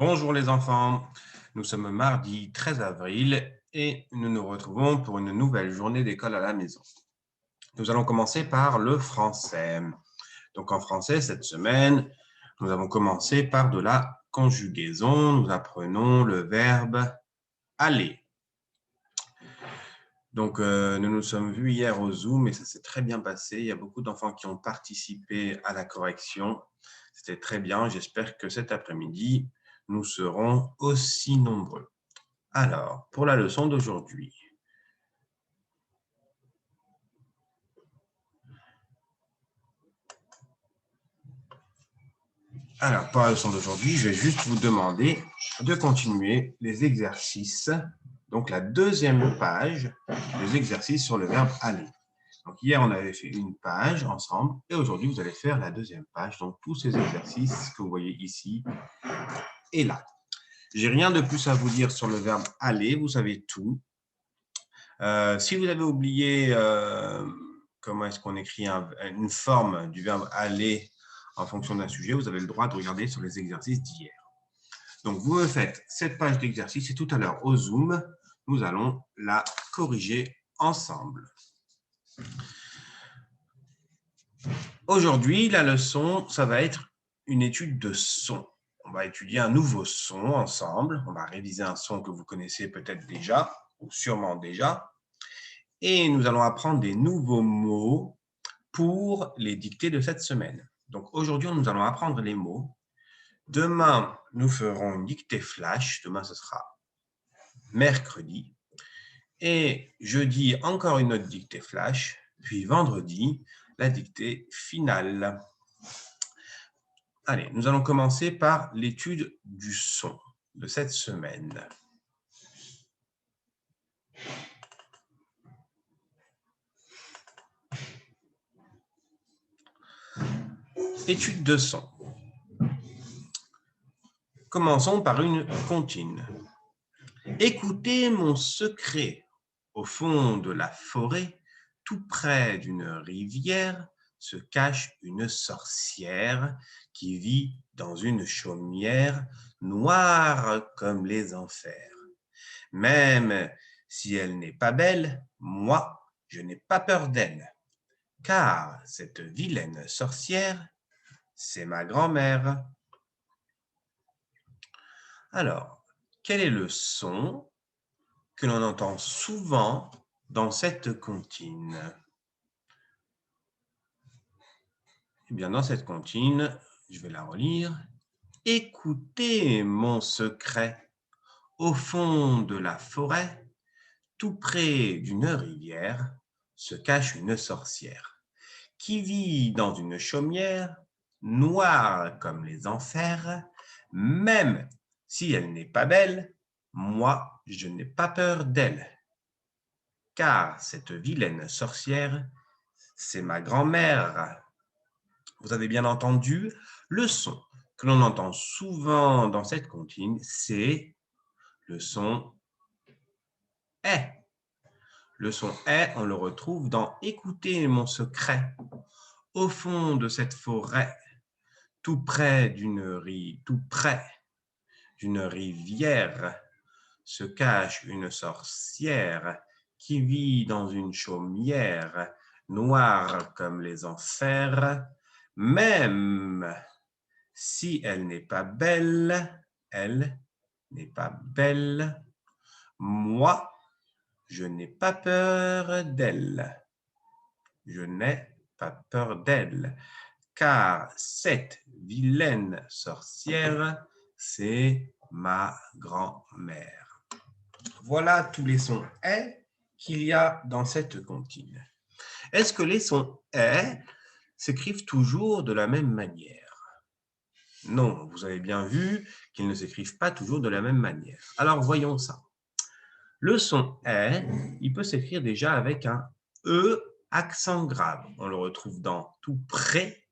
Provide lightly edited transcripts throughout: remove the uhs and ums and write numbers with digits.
Bonjour les enfants, nous sommes mardi 13 avril et nous nous retrouvons pour une nouvelle journée d'école à la maison. Nous allons commencer par le français. Donc en français, cette semaine, nous avons commencé par de la conjugaison. Nous apprenons le verbe aller. Donc nous nous sommes vus hier au Zoom et ça s'est très bien passé. Il y a beaucoup d'enfants qui ont participé à la correction. C'était très bien. J'espère que cet après-midi, nous serons aussi nombreux. Alors, pour la leçon d'aujourd'hui. Alors, pour la leçon d'aujourd'hui, je vais juste vous demander de continuer les exercices. Donc, la deuxième page des exercices sur le verbe aller. Donc, hier, on avait fait une page ensemble et aujourd'hui, vous allez faire la deuxième page. Donc, tous ces exercices que vous voyez ici et là. J'ai rien de plus à vous dire sur le verbe aller. Vous savez tout. Si vous avez oublié comment est-ce qu'on écrit une forme du verbe aller en fonction d'un sujet, vous avez le droit de regarder sur les exercices d'hier. Donc, vous me faites cette page d'exercice et tout à l'heure au Zoom, nous allons la corriger ensemble. Aujourd'hui, la leçon, ça va être une étude de son. On va étudier un nouveau son ensemble. On va réviser un son que vous connaissez peut-être déjà ou sûrement déjà. Et nous allons apprendre des nouveaux mots pour les dictées de cette semaine. Donc aujourd'hui, nous allons apprendre les mots. Demain, nous ferons une dictée flash. Demain, ce sera mercredi. Et jeudi, encore une autre dictée flash. Puis vendredi, la dictée finale. Allez, nous allons commencer par l'étude du son de cette semaine. Étude de son. Commençons par une comptine. Écoutez mon secret. Au fond de la forêt, tout près d'une rivière, se cache une sorcière qui vit dans une chaumière noire comme les enfers. Même si elle n'est pas belle, moi, je n'ai pas peur d'elle, car cette vilaine sorcière, c'est ma grand-mère. Alors, quel est le son que l'on entend souvent dans cette comptine? Eh bien, dans cette comptine, je vais la relire. Écoutez mon secret. Au fond de la forêt, tout près d'une rivière, se cache une sorcière qui vit dans une chaumière noire comme les enfers. Même si elle n'est pas belle, moi, je n'ai pas peur d'elle, car cette vilaine sorcière, c'est ma grand-mère. Vous avez bien entendu, le son que l'on entend souvent dans cette comptine, c'est le son « est ». Le son « est », on le retrouve dans « Écoutez mon secret ». Au fond de cette forêt, tout près d'une rivière, se cache une sorcière qui vit dans une chaumière noire comme les enfers. Même si elle n'est pas belle, moi, je n'ai pas peur d'elle. Je n'ai pas peur d'elle, car cette vilaine sorcière, c'est ma grand-mère. Voilà tous les sons « est » qu'il y a dans cette comptine. Est-ce que les sons « est » s'écrivent toujours de la même manière? Non, vous avez bien vu qu'ils ne s'écrivent pas toujours de la même manière. Alors, voyons ça. Le son « est », il peut s'écrire déjà avec un « e » accent grave. On le retrouve dans tout près,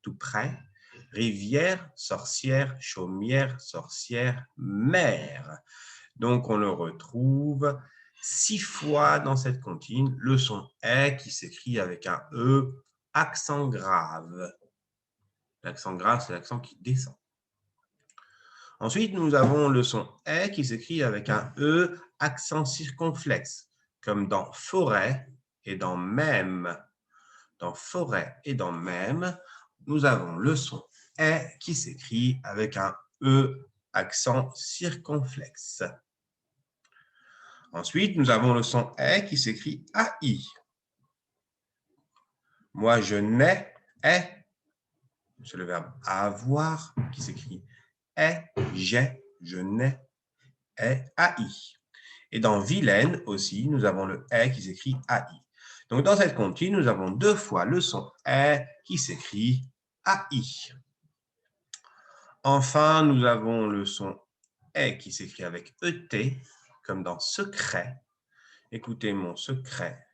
rivière, sorcière, chaumière, sorcière, mer. Donc, on le retrouve 6 fois dans cette comptine, le son « est » qui s'écrit avec un « e » accent grave. L'accent grave, c'est l'accent qui descend. Ensuite, nous avons le son « e » qui s'écrit avec un « e » accent circonflexe, comme dans « forêt » et dans « même ». Dans « forêt » et dans « même », nous avons le son « e » qui s'écrit avec un « e » accent circonflexe. Ensuite, nous avons le son « e » qui s'écrit « ai ». Moi, je n'ai, ai. C'est le verbe avoir qui s'écrit est, j'ai, je n'ai, est, ai. Et dans vilaine aussi, nous avons le est qui s'écrit ai. Donc dans cette comptine, nous avons deux fois le son est qui s'écrit ai. Enfin, nous avons le son est qui s'écrit avec et, comme dans secret. Écoutez mon secret.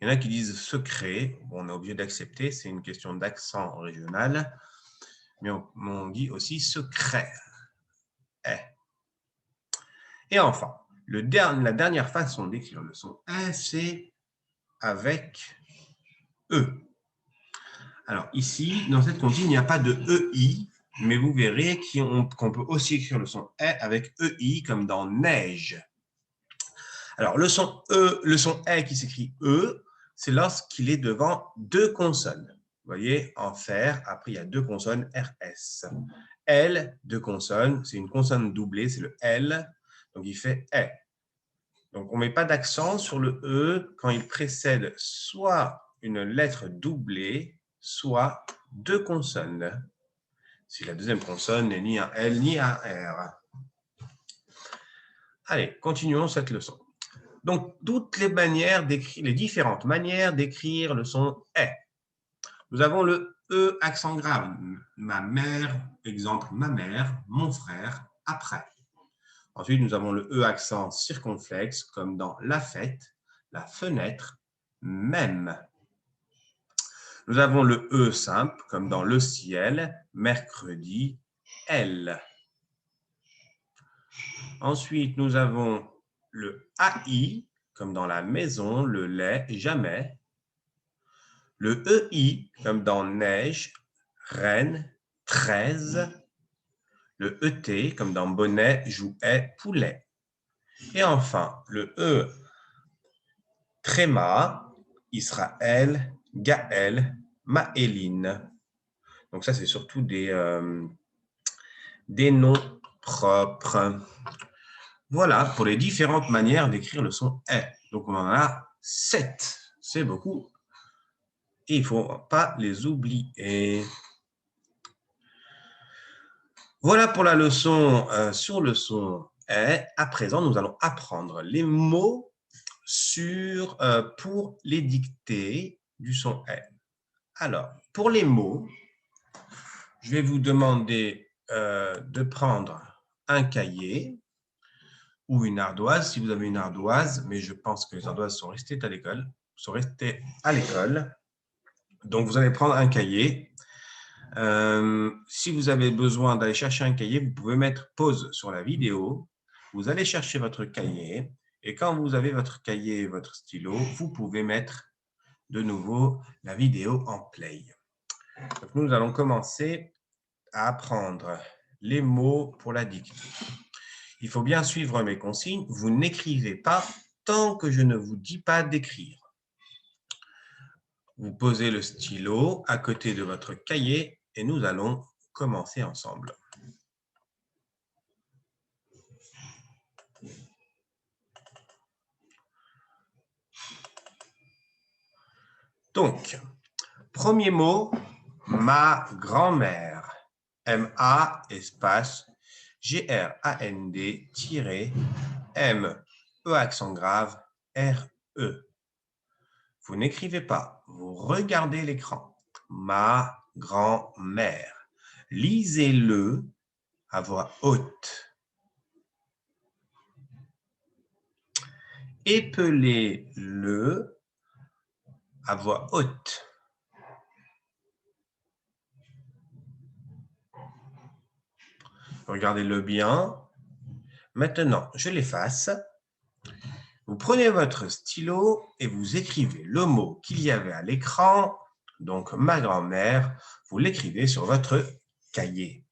Il y en a qui disent secret. Bon, on est obligé d'accepter, c'est une question d'accent régional. Mais on dit aussi secret. Et enfin, la dernière façon d'écrire le son « c'est avec E. Alors ici, dans cette comptine, il n'y a pas de EI, mais vous verrez qu'on peut aussi écrire le son « avec EI, comme dans neige. Alors le son « qui s'écrit E, c'est lorsqu'il est devant deux consonnes. Vous voyez, en fer, après il y a deux consonnes RS. L, deux consonnes, c'est une consonne doublée, c'est le L, donc il fait E. Donc on ne met pas d'accent sur le E quand il précède soit une lettre doublée, soit deux consonnes. Si la deuxième consonne n'est ni un L ni un R. Allez, continuons cette leçon. Donc, toutes les différentes manières d'écrire le son « est ». Nous avons le E accent grave. Ma mère, exemple, ma mère, mon frère, après. Ensuite, nous avons le E accent circonflexe, comme dans la fête, la fenêtre, même. Nous avons le E simple, comme dans le ciel, mercredi, elle. Ensuite, nous avons le AI, comme dans la maison, le lait, jamais. Le EI, comme dans neige, reine, 13. Le ET, comme dans bonnet, jouet, poulet. Et enfin, le E, tréma, Israël, Gaël, Maëline. Donc ça, c'est surtout des noms propres. Voilà pour les différentes manières d'écrire le son « est ». Donc on en a 7. C'est beaucoup. Et il ne faut pas les oublier. Voilà pour la leçon sur le son « est ». À présent, nous allons apprendre les mots pour les dictées du son « est ». Alors, pour les mots, je vais vous demander de prendre un cahier ou une ardoise, si vous avez une ardoise, mais je pense que les ardoises sont restées à l'école. Donc, vous allez prendre un cahier. Si vous avez besoin d'aller chercher un cahier, vous pouvez mettre pause sur la vidéo. Vous allez chercher votre cahier et quand vous avez votre cahier et votre stylo, vous pouvez mettre de nouveau la vidéo en play. Donc, nous allons commencer à apprendre les mots pour la dictée. Il faut bien suivre mes consignes. Vous n'écrivez pas tant que je ne vous dis pas d'écrire. Vous posez le stylo à côté de votre cahier et nous allons commencer ensemble. Donc, premier mot, ma grand-mère. M-A espace G-R-A-N-D M-E accent grave R-E. Vous n'écrivez pas, vous regardez l'écran. Ma grand-mère. Lisez-le à voix haute. Épelez-le à voix haute. Regardez-le bien. Maintenant, je l'efface. Vous prenez votre stylo et vous écrivez le mot qu'il y avait à l'écran, donc ma grand-mère, vous l'écrivez sur votre cahier.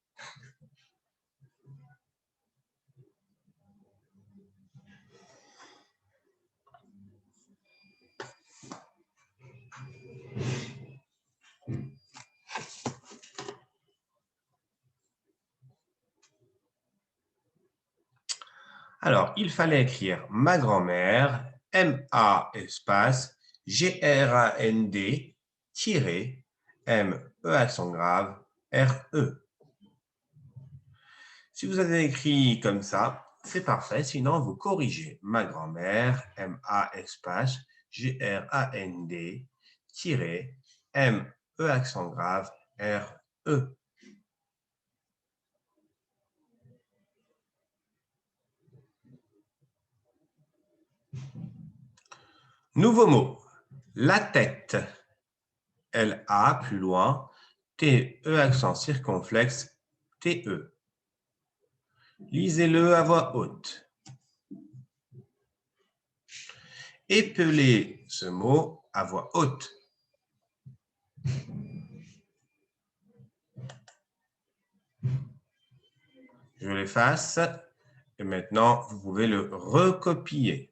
Alors, il fallait écrire ma grand-mère, M-A espace G-R-A-N-D tiré M-E accent grave R-E. Si vous avez écrit comme ça, c'est parfait. Sinon, vous corrigez ma grand-mère, M-A espace G-R-A-N-D tiré M-E accent grave R-E. Nouveau mot. La tête. L-A, plus loin. T-E, accent circonflexe. T-E. Lisez-le à voix haute. Épelez ce mot à voix haute. Je l'efface. Et maintenant, vous pouvez le recopier.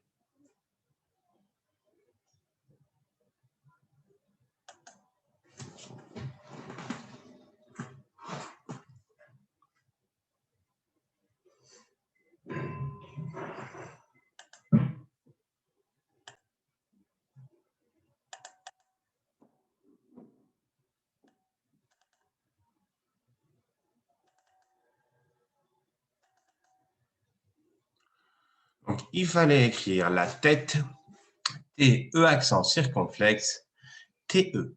Donc, il fallait écrire la tête, T-E accent circonflexe, T-E.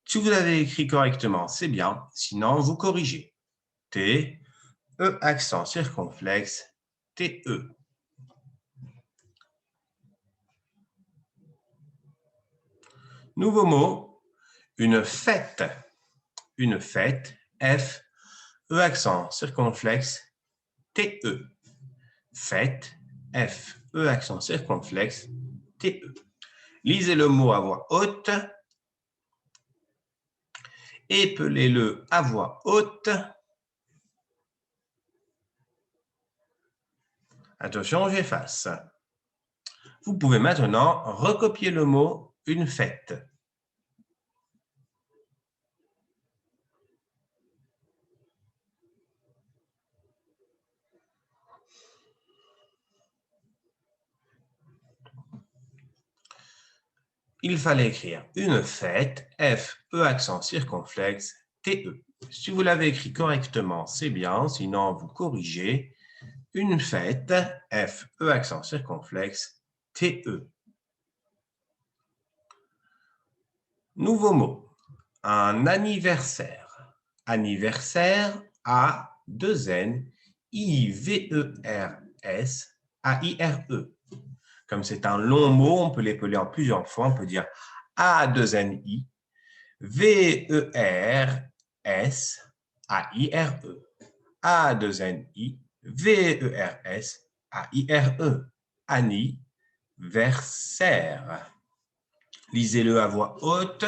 Si vous avez écrit correctement, c'est bien. Sinon, vous corrigez. T-E accent circonflexe, T-E. Nouveau mot, une fête. Une fête, F, E accent circonflexe, T-E. Fête, F, E accent circonflexe, T-E. Lisez le mot à voix haute. Épelez-le à voix haute. Attention, j'efface. Vous pouvez maintenant recopier le mot une fête. Il fallait écrire une fête, F, E accent circonflexe, T-E. Si vous l'avez écrit correctement, c'est bien, sinon vous corrigez. Une fête, F, E accent circonflexe, T-E. Nouveau mot, un anniversaire. Anniversaire, A, 2 N, I-V-E-R-S, A-I-R-E. Comme c'est un long mot, on peut l'épeler en plusieurs fois. On peut dire A2NI, V-E-R-S, A-I-R-E. A2NI, V-E-R-S, A-I-R-E. Anniversaire. Lisez-le à voix haute.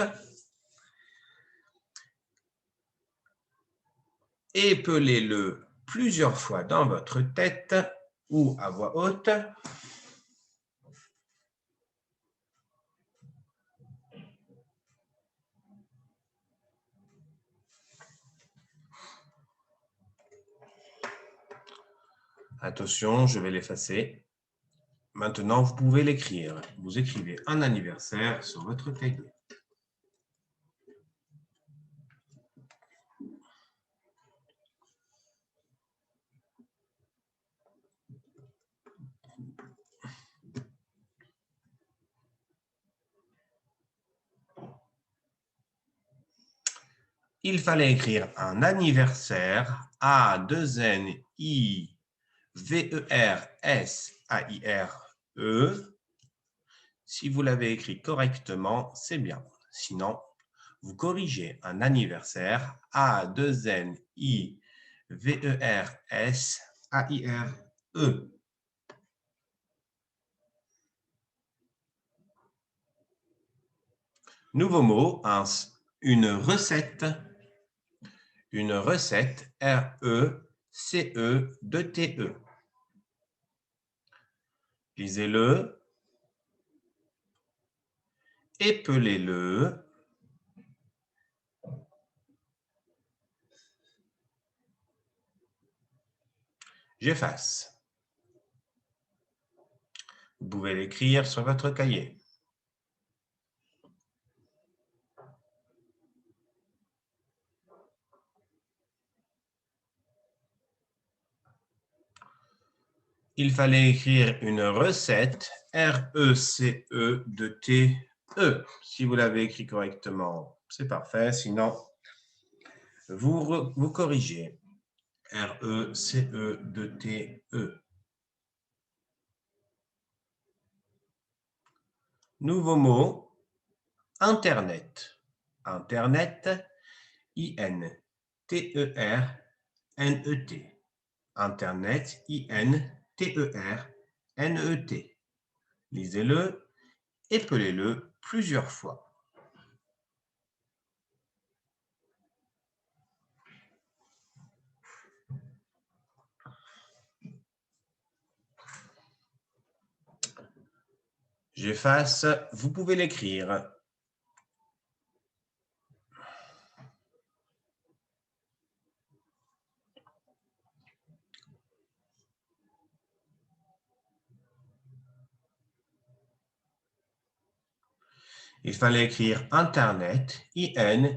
Épelez-le plusieurs fois dans votre tête ou à voix haute. Attention, je vais l'effacer. Maintenant, vous pouvez l'écrire. Vous écrivez un anniversaire sur votre cahier. Il fallait écrire un anniversaire, A2NIVERSAIRE. Si vous l'avez écrit correctement, c'est bien. Sinon, vous corrigez un anniversaire, A2NIVERSAIRE. Nouveau mot, une recette. Une recette, R-E-C-E-2-T-E. Lisez-le. Épelez-le. J'efface. Vous pouvez l'écrire sur votre cahier. Il fallait écrire une recette R-E-C-E de T-E. Si vous l'avez écrit correctement, c'est parfait. Sinon, vous corrigez. R-E-C-E de T-E. Nouveau mot, Internet. Internet, I-N-T-E-R-N-E-T. Internet, I-N-T-E-R-N-E-T. Lisez-le, épelez-le plusieurs fois. J'efface, vous pouvez l'écrire. Il fallait écrire Internet, I-N-T-E-R-N-E-T.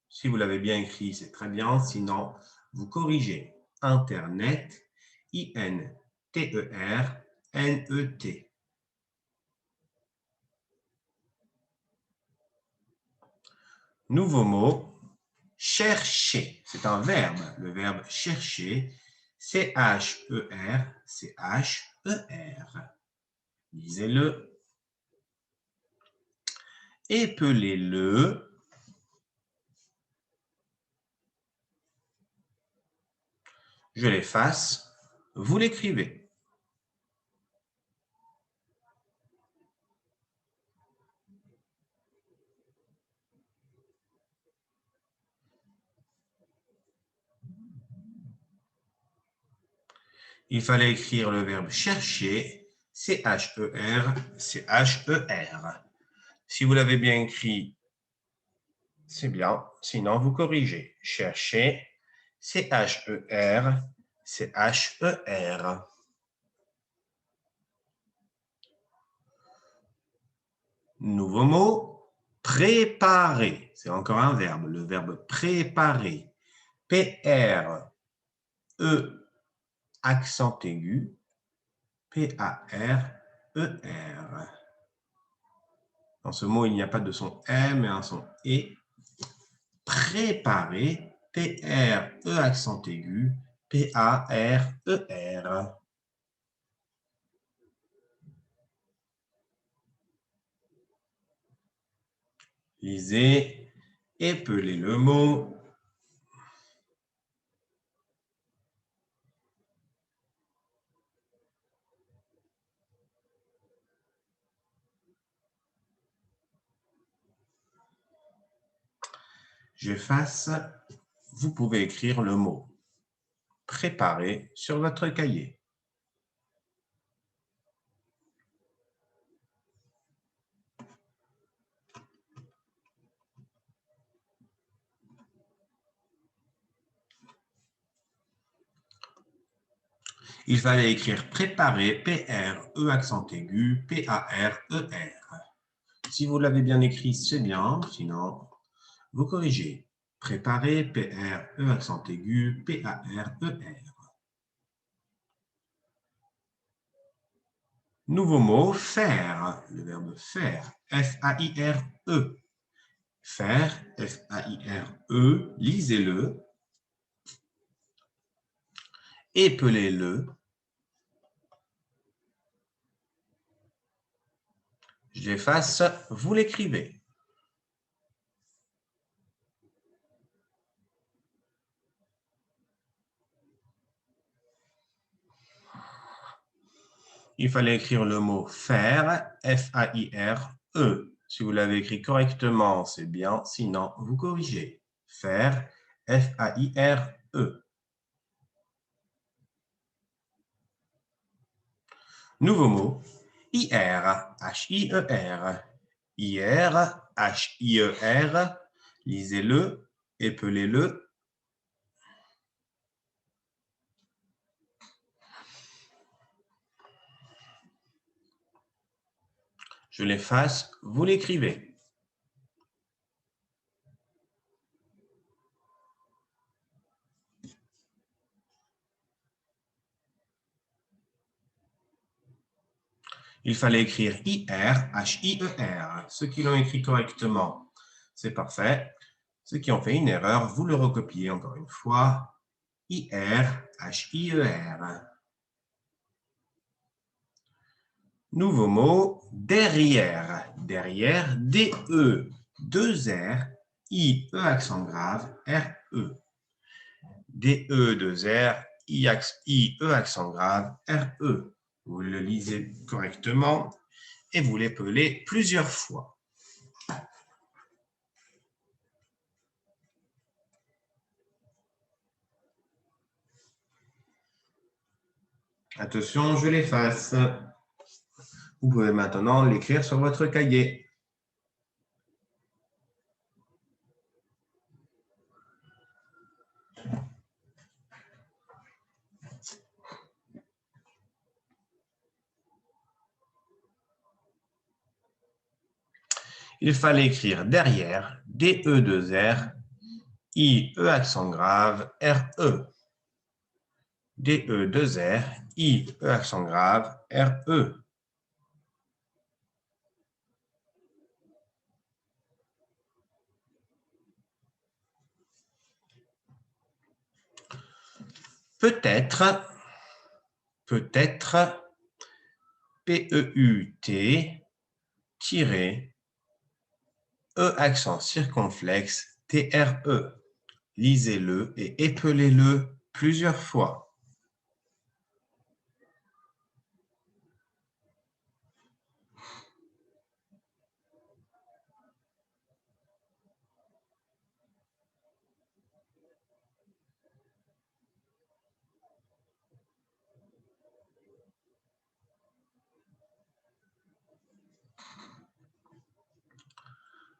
Si vous l'avez bien écrit, c'est très bien. Sinon, vous corrigez. Internet, I-N-T-E-R-N-E-T. Nouveau mot, chercher. C'est un verbe. Le verbe chercher, C-H-E-R, C-H-E-R. Lisez-le. Épelez-le. Je l'efface. Vous l'écrivez. Il fallait écrire le verbe chercher, C-H-E-R, C-H-E-R. Si vous l'avez bien écrit, c'est bien. Sinon, vous corrigez. Chercher, C-H-E-R, C-H-E-R. Nouveau mot, préparer. C'est encore un verbe, le verbe préparer. P-R-E, accent aigu, P-A-R-E-R. Dans ce mot, il n'y a pas de son M, mais un son E. Préparer, P-R-E accent aigu, P-A-R-E-R. Lisez, épelez le mot. J'efface. Vous pouvez écrire le mot préparer sur votre cahier. Il fallait écrire préparer, P-R-E accent aigu, P-A-R-E-R. Si vous l'avez bien écrit, c'est bien. Sinon, vous corrigez. Préparer, P-R-E accent aigu, P-A-R-E-R. Nouveau mot, faire. Le verbe faire, F-A-I-R-E. Faire, F-A-I-R-E. Lisez-le. Épelez-le. J'efface, vous l'écrivez. Il fallait écrire le mot faire, F-A-I-R-E. Si vous l'avez écrit correctement, c'est bien. Sinon, vous corrigez. Faire, F-A-I-R-E. Nouveau mot, I-R, H-I-E-R. I-R, H-I-E-R. Lisez-le, épelez-le. Je l'efface, vous l'écrivez. Il fallait écrire IR, H-I-E-R. Ceux qui l'ont écrit correctement, c'est parfait. Ceux qui ont fait une erreur, vous le recopiez encore une fois. IR, H-I-E-R. Nouveau mot, derrière. Derrière, D-E, 2 R, I-E accent grave, R-E. D-E, 2 R, I-E accent grave, R-E. Vous le lisez correctement et vous l'épelez plusieurs fois. Attention, je l'efface. Vous pouvez maintenant l'écrire sur votre cahier. Il fallait écrire derrière, D-E-2-R, I-E accent grave, R-E. D-E-2-R, I-E accent grave, R-E. Peut-être, peut-être, P-E-U-T, tiré, E accent circonflexe, T-R-E. Lisez-le et épelez-le plusieurs fois.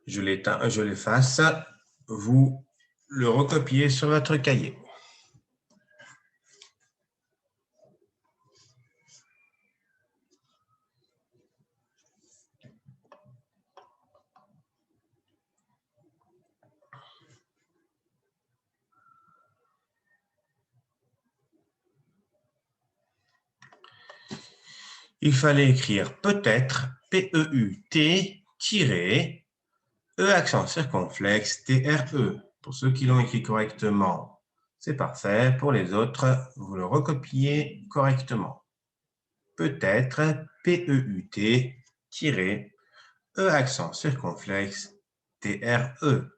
Je l'efface, vous le recopiez sur votre cahier. Il fallait écrire peut-être, P-E-U-T, tiré, E accent circonflexe, T-R-E. Pour ceux qui l'ont écrit correctement, c'est parfait. Pour les autres, vous le recopiez correctement. Peut-être, P-E-U-T, tiré, E accent circonflexe, T-R-E.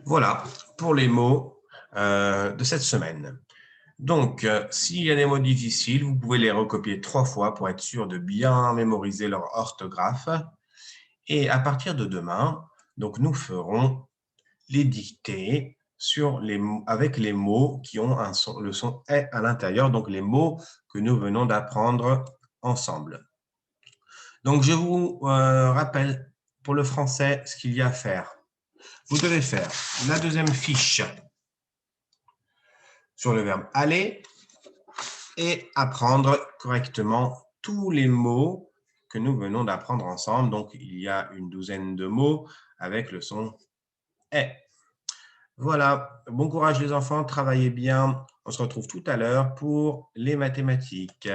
Voilà pour les mots de cette semaine. Donc, s'il y a des mots difficiles, vous pouvez les recopier 3 fois pour être sûr de bien mémoriser leur orthographe. Et à partir de demain, donc nous ferons les dictées avec les mots qui ont le son « est » à l'intérieur, donc les mots que nous venons d'apprendre ensemble. Donc, je vous rappelle pour le français ce qu'il y a à faire. Vous devez faire la deuxième fiche sur le verbe aller et apprendre correctement tous les mots que nous venons d'apprendre ensemble. Donc, il y a une douzaine de mots avec le son « est ». Voilà, bon courage les enfants, travaillez bien. On se retrouve tout à l'heure pour les mathématiques.